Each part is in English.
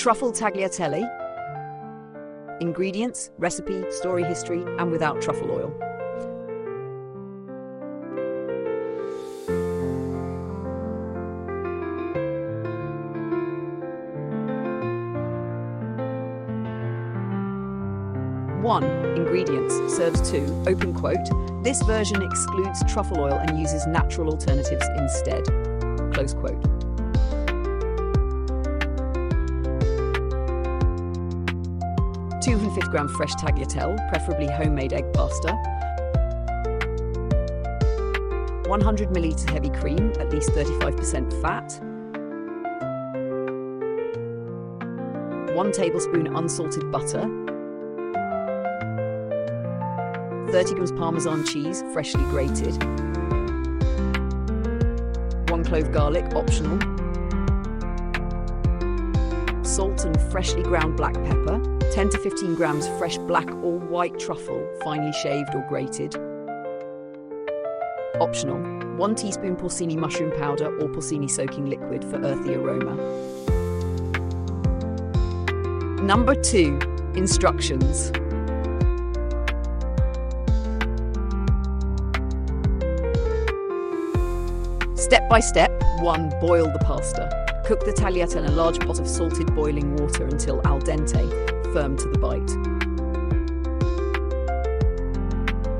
Truffle tagliatelle. Ingredients, recipe, story, history, and without truffle oil. One, ingredients, serves two, open quote, this version excludes truffle oil and uses natural alternatives instead, close quote. 250 gram fresh tagliatelle, preferably homemade egg pasta. 100 milliliters heavy cream, at least 35% fat. 1 tablespoon unsalted butter. 30 grams Parmesan cheese, freshly grated. 1 clove garlic, optional. Salt and freshly ground black pepper. 10 to 15 grams fresh black or white truffle, finely shaved or grated. Optional. 1 teaspoon Porcini mushroom powder or Porcini soaking liquid for earthy aroma. Number 2. Instructions. Step by step. 1. Boil the pasta. Cook the tagliatelle in a large pot of salted boiling water until al dente, firm to the bite.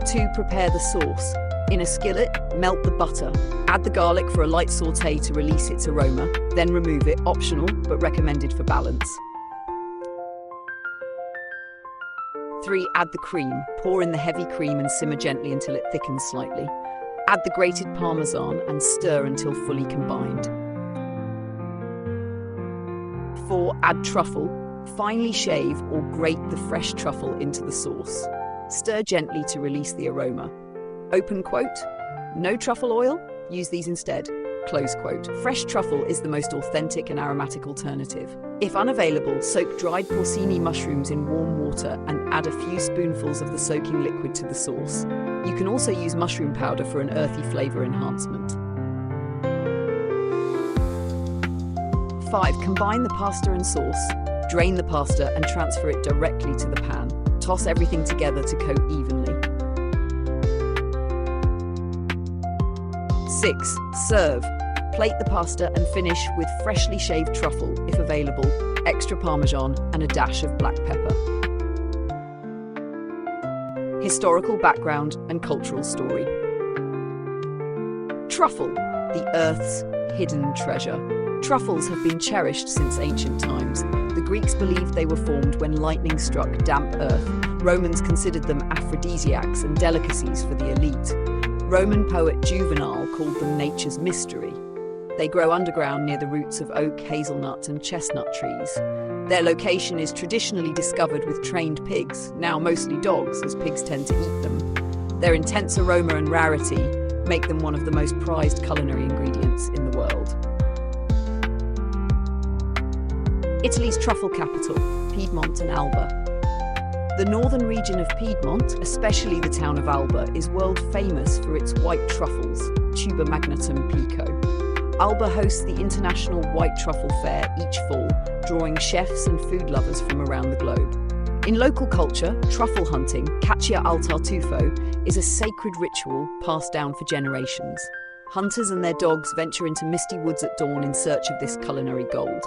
2. Prepare the sauce. In a skillet, melt the butter. Add the garlic for a light sauté to release its aroma, then remove it, optional but recommended for balance. 3. Add the cream. Pour in the heavy cream and simmer gently until it thickens slightly. Add the grated Parmesan and stir until fully combined. 4. Add truffle. Finely shave or grate the fresh truffle into the sauce. Stir gently to release the aroma. Open quote, no truffle oil? Use these instead. Close quote. Fresh truffle is the most authentic and aromatic alternative. If unavailable, soak dried Porcini mushrooms in warm water and add a few spoonfuls of the soaking liquid to the sauce. You can also use mushroom powder for an earthy flavor enhancement. 5. Combine the pasta and sauce. Drain the pasta and transfer it directly to the pan. Toss everything together to coat evenly. 6. Serve. Plate the pasta and finish with freshly shaved truffle, if available, extra Parmesan, and a dash of black pepper. Historical background and cultural story. Truffle, the Earth's hidden treasure. Truffles have been cherished since ancient times. The Greeks believed they were formed when lightning struck damp earth. Romans considered them aphrodisiacs and delicacies for the elite. Roman poet Juvenal called them nature's mystery. They grow underground near the roots of oak, hazelnut, and chestnut trees. Their location is traditionally discovered with trained pigs, now mostly dogs, as pigs tend to eat them. Their intense aroma and rarity make them one of the most prized culinary ingredients in the world. Italy's truffle capital, Piedmont and Alba. The northern region of Piedmont, especially the town of Alba, is world famous for its white truffles, Tuber magnatum pico. Alba hosts the International White Truffle Fair each fall, drawing chefs and food lovers from around the globe. In local culture, truffle hunting, caccia al tartufo, is a sacred ritual passed down for generations. Hunters and their dogs venture into misty woods at dawn in search of this culinary gold.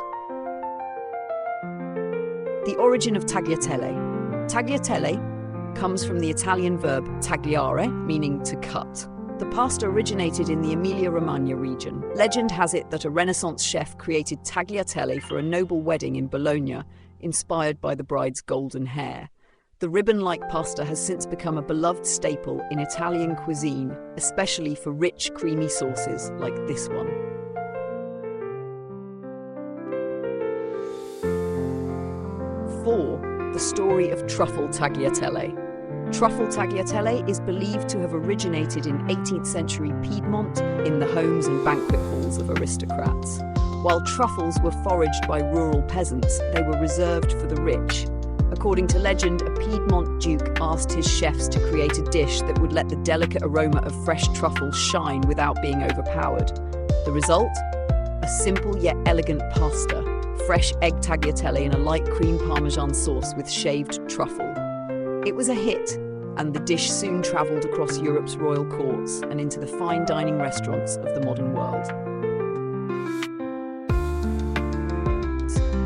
The origin of tagliatelle. Tagliatelle comes from the Italian verb tagliare, meaning to cut. The pasta originated in the Emilia-Romagna region. Legend has it that a Renaissance chef created tagliatelle for a noble wedding in Bologna, inspired by the bride's golden hair. The ribbon-like pasta has since become a beloved staple in Italian cuisine, especially for rich, creamy sauces like this one. 4. The story of truffle tagliatelle. Truffle tagliatelle is believed to have originated in 18th century Piedmont in the homes and banquet halls of aristocrats. While truffles were foraged by rural peasants, they were reserved for the rich. According to legend, a Piedmont duke asked his chefs to create a dish that would let the delicate aroma of fresh truffles shine without being overpowered. The result? A simple yet elegant pasta, fresh egg tagliatelle in a light cream parmesan sauce with shaved truffle. It was a hit, and the dish soon travelled across Europe's royal courts and into the fine dining restaurants of the modern world.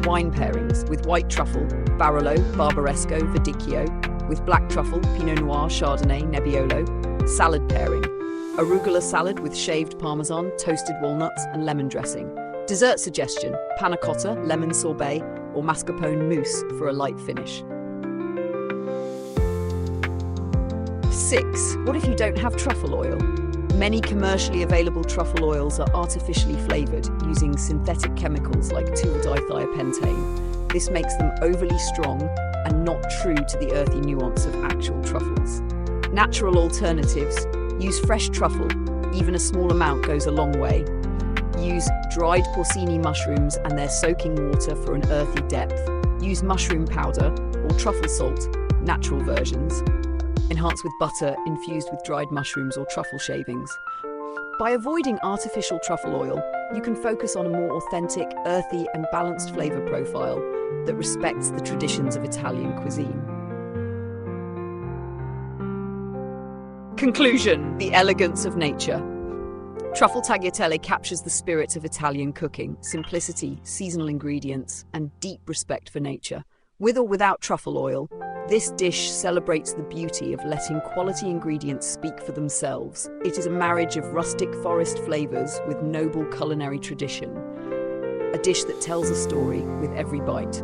Wine pairings with white truffle, Barolo, Barbaresco, Verdicchio, with black truffle, Pinot Noir, Chardonnay, Nebbiolo. Salad pairing, arugula salad with shaved parmesan, toasted walnuts and lemon dressing. Dessert suggestion, panna cotta, lemon sorbet or mascarpone mousse for a light finish. 6. What if you don't have truffle oil? Many commercially available truffle oils are artificially flavoured using synthetic chemicals like 2-dithiopentane. This makes them overly strong and not true to the earthy nuance of actual truffles. Natural alternatives: use fresh truffle, even a small amount goes a long way. Use dried porcini mushrooms and their soaking water for an earthy depth. Use mushroom powder or truffle salt, natural versions. Enhance with butter infused with dried mushrooms or truffle shavings. By avoiding artificial truffle oil, you can focus on a more authentic, earthy and balanced flavour profile that respects the traditions of Italian cuisine. Conclusion: the elegance of nature. Truffle tagliatelle captures the spirit of Italian cooking: simplicity, seasonal ingredients, and deep respect for nature. With or without truffle oil, this dish celebrates the beauty of letting quality ingredients speak for themselves. It is a marriage of rustic forest flavours with noble culinary tradition. A dish that tells a story with every bite.